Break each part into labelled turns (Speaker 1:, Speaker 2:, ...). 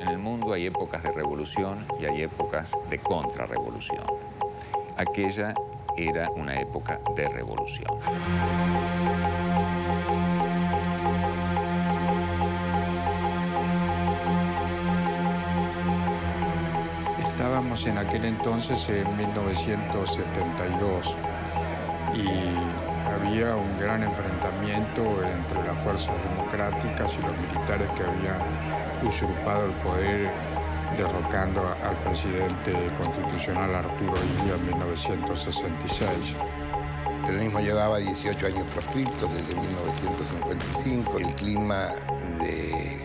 Speaker 1: En el mundo hay épocas de revolución y hay épocas de contrarrevolución. Aquella era una época de revolución.
Speaker 2: Estábamos en aquel entonces en 1972 y había un gran enfrentamiento entre las fuerzas democráticas y los militares que habían usurpado el poder derrocando al presidente constitucional Arturo Illia en 1966.
Speaker 3: El peronismo llevaba 18 años proscriptos desde 1955. El clima de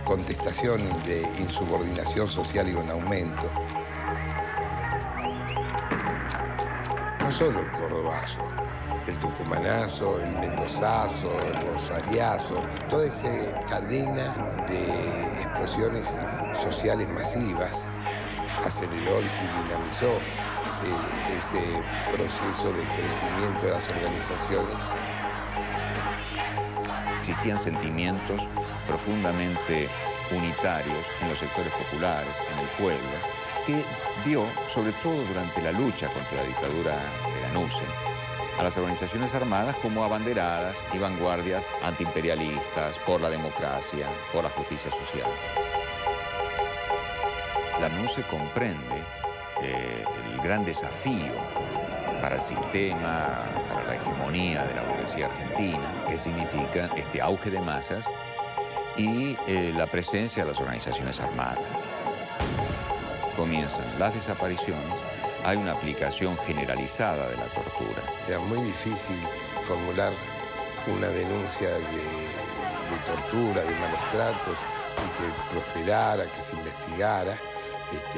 Speaker 3: contestación y de insubordinación social iba en aumento. No solo el cordobazo, el tucumanazo, el mendozazo, el rosariazo, toda esa cadena de explosiones sociales masivas aceleró y dinamizó ese proceso de crecimiento de las organizaciones.
Speaker 1: Existían sentimientos profundamente unitarios en los sectores populares, en el pueblo, que vio, sobre todo durante la lucha contra la dictadura de la NUCE, a las organizaciones armadas como abanderadas y vanguardias antiimperialistas, por la democracia, por la justicia social. La NUCE comprende el gran desafío para el sistema, para la hegemonía de la burguesía argentina, que significa este auge de masas y la presencia de las organizaciones armadas. Comienzan las desapariciones, hay una aplicación generalizada de la tortura.
Speaker 3: Era muy difícil formular una denuncia de tortura, de malos tratos, y que prosperara, que se investigara.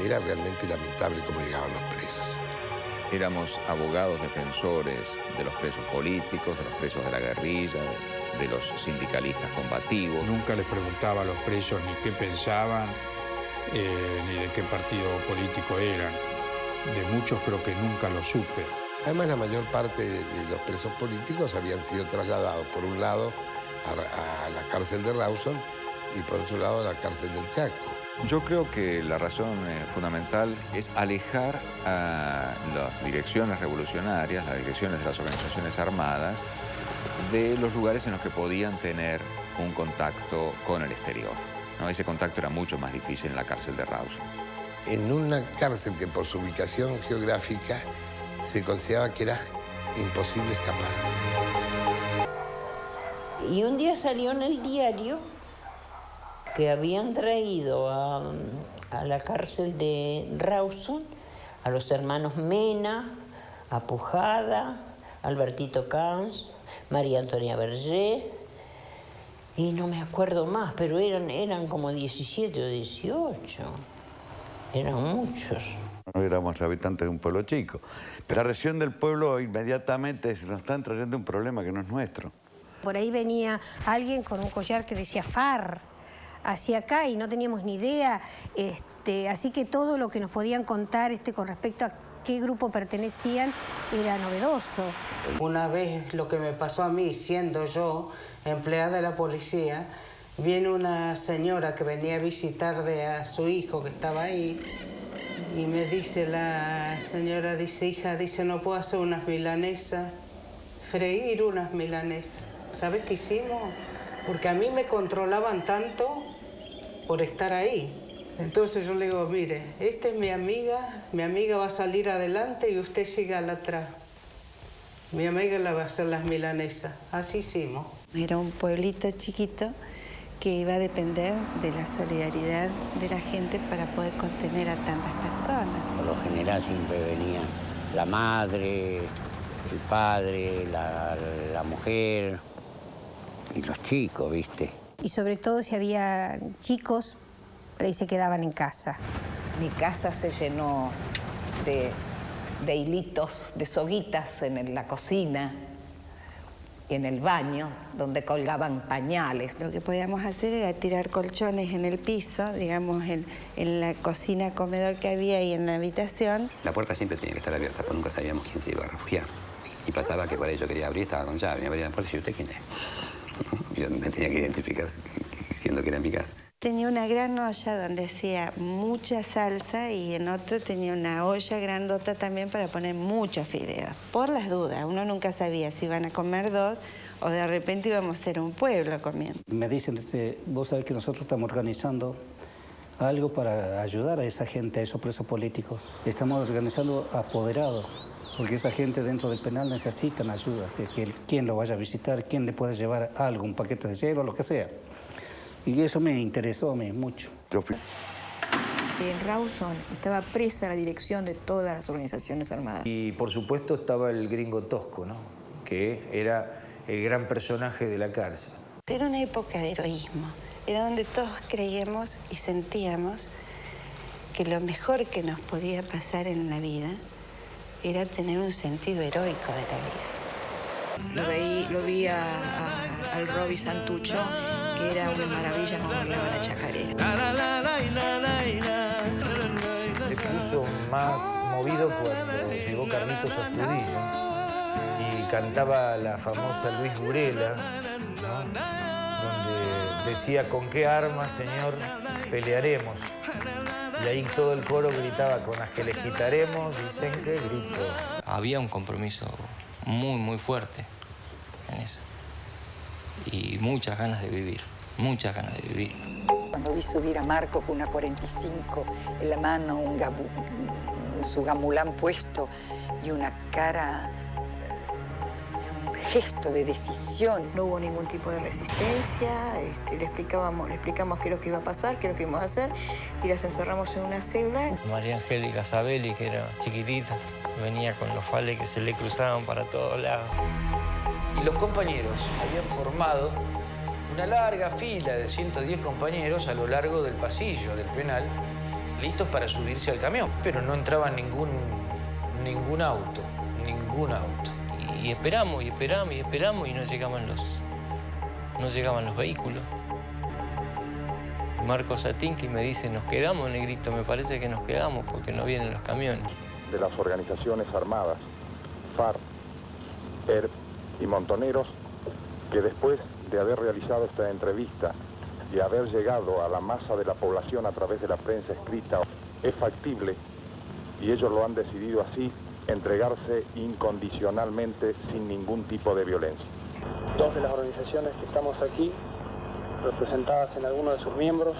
Speaker 3: Era realmente lamentable cómo llegaban los presos.
Speaker 1: Éramos abogados defensores de los presos políticos, de los presos de la guerrilla, de los sindicalistas combativos.
Speaker 2: Nunca les preguntaba a los presos ni qué pensaban, ni de qué partido político eran. De muchos creo que nunca lo supe.
Speaker 3: Además, la mayor parte de los presos políticos habían sido trasladados, por un lado, a la cárcel de Rawson y por otro lado, a la cárcel del Chaco.
Speaker 1: Yo creo que la razón fundamental es alejar a las direcciones revolucionarias, las direcciones de las organizaciones armadas, de los lugares en los que podían tener un contacto con el exterior, ¿no? Ese contacto era mucho más difícil en la cárcel de Rawson.
Speaker 3: En una cárcel que por su ubicación geográfica se consideraba que era imposible escapar.
Speaker 4: Y un día salió en el diario que habían traído a la cárcel de Rawson a los hermanos Mena, a Pujada, Albertito Camps, María Antonia Berger, y no me acuerdo más, pero eran como 17 o 18. Eran muchos.
Speaker 5: No éramos habitantes de un pueblo chico. Pero la región del pueblo inmediatamente nos están trayendo un problema que no es nuestro.
Speaker 6: Por ahí venía alguien con un collar que decía FAR hacia acá y no teníamos ni idea. Así que todo lo que nos podían contar con respecto a qué grupo pertenecían era novedoso.
Speaker 7: Una vez lo que me pasó a mí, siendo yo empleada de la policía, viene una señora que venía a visitar a su hijo que estaba ahí y me dice la señora, dice, hija, dice, no puedo hacer unas milanesas, freír unas milanesas. ¿Sabes qué hicimos? Porque a mí me controlaban tanto por estar ahí. Entonces yo le digo, mire, esta es mi amiga va a salir adelante y usted siga al atrás. Mi amiga la va a hacer las milanesas. Así hicimos.
Speaker 8: Era un pueblito chiquito que iba a depender de la solidaridad de la gente para poder contener a tantas personas.
Speaker 9: Por lo general siempre venían la madre, el padre, la mujer y los chicos, ¿viste?
Speaker 6: Y sobre todo si había chicos, por ahí se quedaban en casa.
Speaker 10: Mi casa se llenó de hilitos, de soguitas en la cocina y en el baño, donde colgaban pañales.
Speaker 8: Lo que podíamos hacer era tirar colchones en el piso, digamos, en la cocina, comedor que había y en la habitación.
Speaker 11: La puerta siempre tenía que estar abierta, porque nunca sabíamos quién se iba a refugiar. Y pasaba que por ahí yo quería abrir, estaba con llave, me abría la puerta y yo, ¿usted quién es? Yo me tenía que identificar diciendo que era mi casa.
Speaker 8: tenía una gran olla donde hacía mucha salsa y en otro tenía una olla grandota también para poner muchos fideos. Por las dudas, uno nunca sabía si iban a comer 2 o de repente íbamos a ser un pueblo comiendo.
Speaker 12: Me dicen, vos sabés que nosotros estamos organizando algo para ayudar a esa gente, a esos presos políticos. Estamos organizando apoderados, porque esa gente dentro del penal necesitan ayuda. Que quien lo vaya a visitar, quien le puede llevar algo, un paquete de hielo, lo que sea. Y eso me interesó a mí mucho.
Speaker 13: En Rawson estaba presa la dirección de todas las organizaciones armadas.
Speaker 14: Y por supuesto estaba el gringo Tosco, ¿no? Que era el gran personaje de la cárcel.
Speaker 8: Era una época de heroísmo. Era donde todos creíamos y sentíamos que lo mejor que nos podía pasar en la vida era tener un sentido heroico de la vida.
Speaker 13: Lo vi al Roby Santucho, que era una maravilla como bailaba la chacarera.
Speaker 14: Se puso más movido cuando llegó Carlitos Astudillo y cantaba la famosa Luis Burela, ¿no? Donde decía, ¿con qué armas, señor, pelearemos? Y ahí todo el coro gritaba, con las que les quitaremos, dicen que grito.
Speaker 15: Había un compromiso muy, muy fuerte en eso. Y muchas ganas de vivir, muchas ganas de vivir.
Speaker 16: Cuando vi subir a Marco con una 45 en la mano, su gamulán puesto y una cara, un gesto de decisión.
Speaker 13: No hubo ningún tipo de resistencia, le explicamos qué es lo que iba a pasar, qué es lo que íbamos a hacer, y las encerramos en una celda.
Speaker 15: María Angélica Sabelli, que era chiquitita, venía con los fales que se le cruzaban para todos lados.
Speaker 14: Y los compañeros habían formado una larga fila de 110 compañeros a lo largo del pasillo del penal, listos para subirse al camión. Pero no entraba ningún auto.
Speaker 15: Y esperamos y no llegaban los vehículos. Marco Satinki me dice, nos quedamos, Negrito, me parece que nos quedamos porque no vienen los camiones.
Speaker 17: De las organizaciones armadas, FARC, ERP y Montoneros, que después de haber realizado esta entrevista y haber llegado a la masa de la población a través de la prensa escrita, es factible, y ellos lo han decidido así, entregarse incondicionalmente sin ningún tipo de violencia.
Speaker 18: 2 de las organizaciones que estamos aquí, representadas en algunos de sus miembros,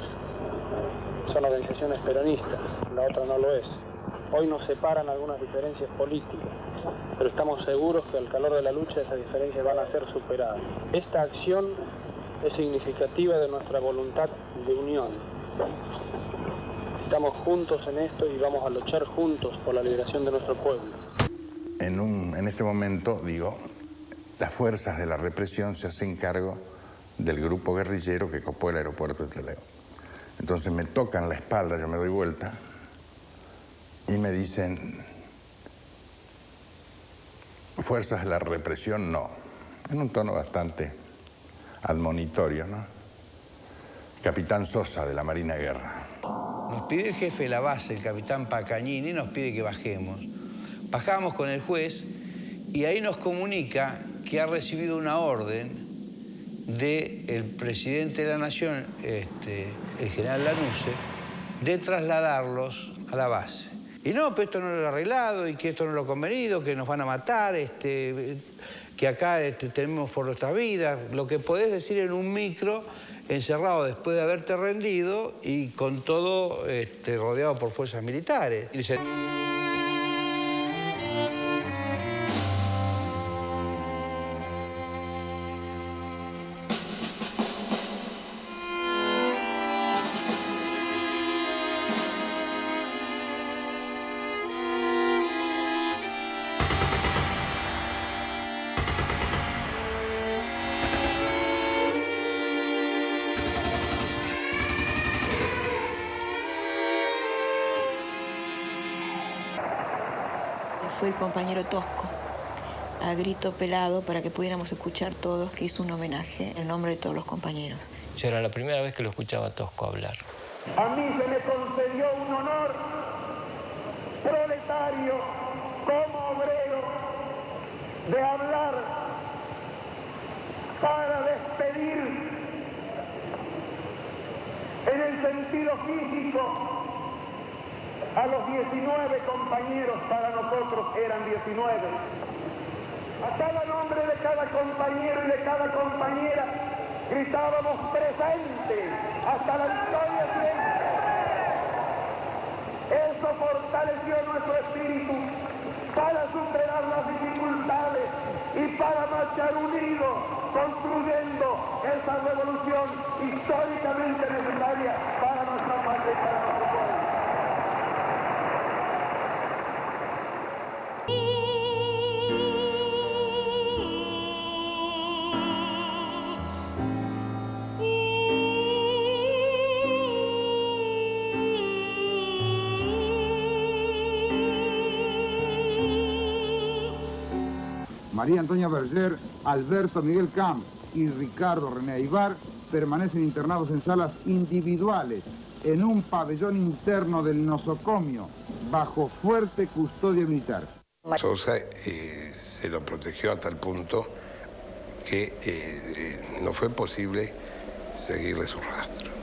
Speaker 18: son organizaciones peronistas, la otra no lo es. Hoy nos separan algunas diferencias políticas, pero estamos seguros que al calor de la lucha esas diferencias van a ser superadas. Esta acción es significativa de nuestra voluntad de unión. Estamos juntos en esto y vamos a luchar juntos por la liberación de nuestro pueblo.
Speaker 3: En este momento, las fuerzas de la represión se hacen cargo del grupo guerrillero que copó el aeropuerto de Trelew. Entonces me tocan la espalda, yo me doy vuelta y me dicen, fuerzas de la represión no, en un tono bastante admonitorio, ¿no? Capitán Sosa de la Marina de Guerra.
Speaker 19: Nos pide el jefe de la base, el capitán Pacagnini, nos pide que bajemos. Bajamos con el juez y ahí nos comunica que ha recibido una orden del presidente de la Nación, el general Lanuse, de trasladarlos a la base. Y no, pero esto no lo he arreglado y que esto no lo he convenido, que nos van a matar, que acá tenemos por nuestra vida. Lo que podés decir en un micro, encerrado después de haberte rendido y con todo rodeado por fuerzas militares. Y dice,
Speaker 13: fue el compañero Tosco, a grito pelado para que pudiéramos escuchar todos, que hizo un homenaje en nombre de todos los compañeros.
Speaker 15: Yo era la primera vez que lo escuchaba a Tosco hablar.
Speaker 20: A mí se me concedió un honor proletario como obrero de hablar para despedir En el sentido físico, a los 19 compañeros para nosotros eran 19. A cada nombre de cada compañero y de cada compañera gritábamos presente hasta la victoria siempre. Eso fortaleció nuestro espíritu para superar las dificultades y para marchar unidos, construyendo esa revolución históricamente necesaria para nuestra patria y para nuestro pueblo.
Speaker 21: María Antonia Berger, Alberto Miguel Camp y Ricardo René Aybar permanecen internados en salas individuales en un pabellón interno del nosocomio bajo fuerte custodia militar.
Speaker 3: Sosa se lo protegió hasta el punto que no fue posible seguirle su rastro.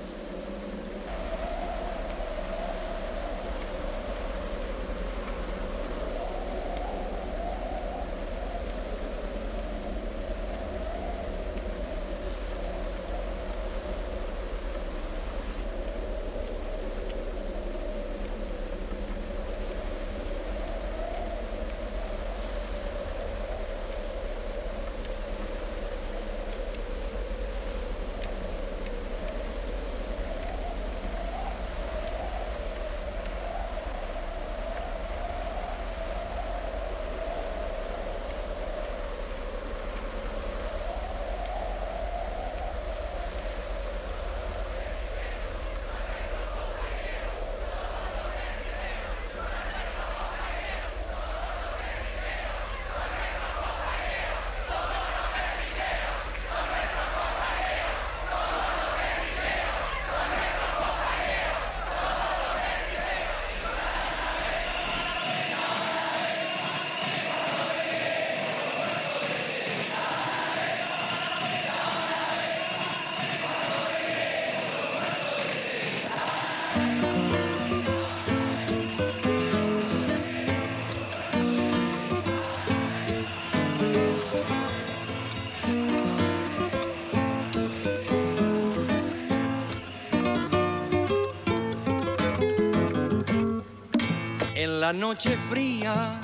Speaker 22: En la noche fría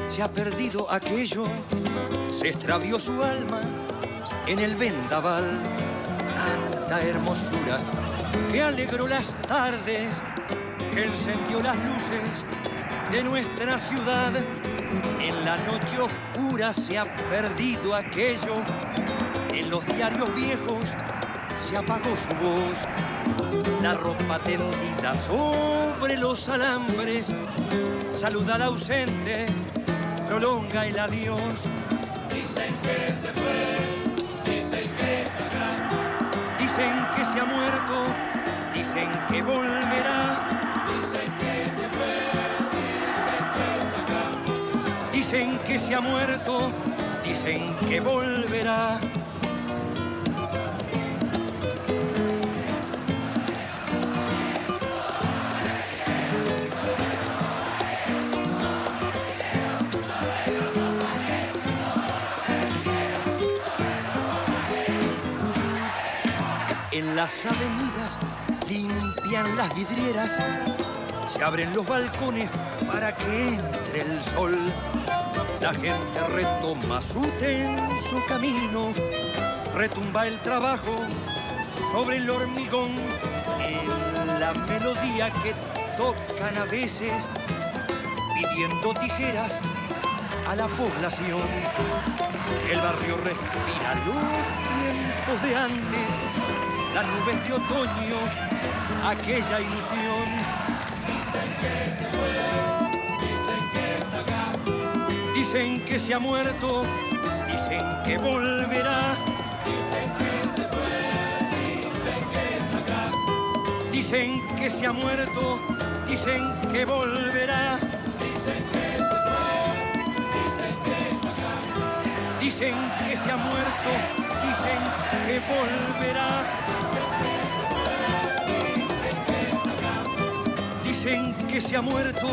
Speaker 22: se ha perdido aquello, se extravió su alma en el vendaval. Tanta hermosura que alegró las tardes, que encendió las luces de nuestra ciudad. En la noche oscura se ha perdido aquello, en los diarios viejos se apagó su voz. La ropa tendida sobre los alambres saluda al ausente, prolonga el adiós.
Speaker 23: Dicen que se fue, dicen que está acá.
Speaker 22: Dicen que se ha muerto, dicen que volverá.
Speaker 23: Dicen que se fue, dicen que está acá.
Speaker 22: Dicen que se ha muerto, dicen que volverá. En las avenidas limpian las vidrieras, se abren los balcones para que entre el sol. La gente retoma su tenso camino, retumba el trabajo sobre el hormigón. En la melodía que tocan a veces, pidiendo tijeras a la población. El barrio respira los tiempos de antes, las nubes de otoño, aquella ilusión.
Speaker 23: Dicen que se fue, dicen que está acá.
Speaker 22: Dicen que se ha muerto, dicen que volverá.
Speaker 23: Dicen que se fue, dicen que está acá.
Speaker 22: Dicen que se ha muerto, dicen que volverá.
Speaker 23: Dicen que se fue, dicen que está acá.
Speaker 22: Dicen que se ha muerto, dicen que volverá.
Speaker 23: Dicen que se fue, dicen
Speaker 22: Dicen que se ha muerto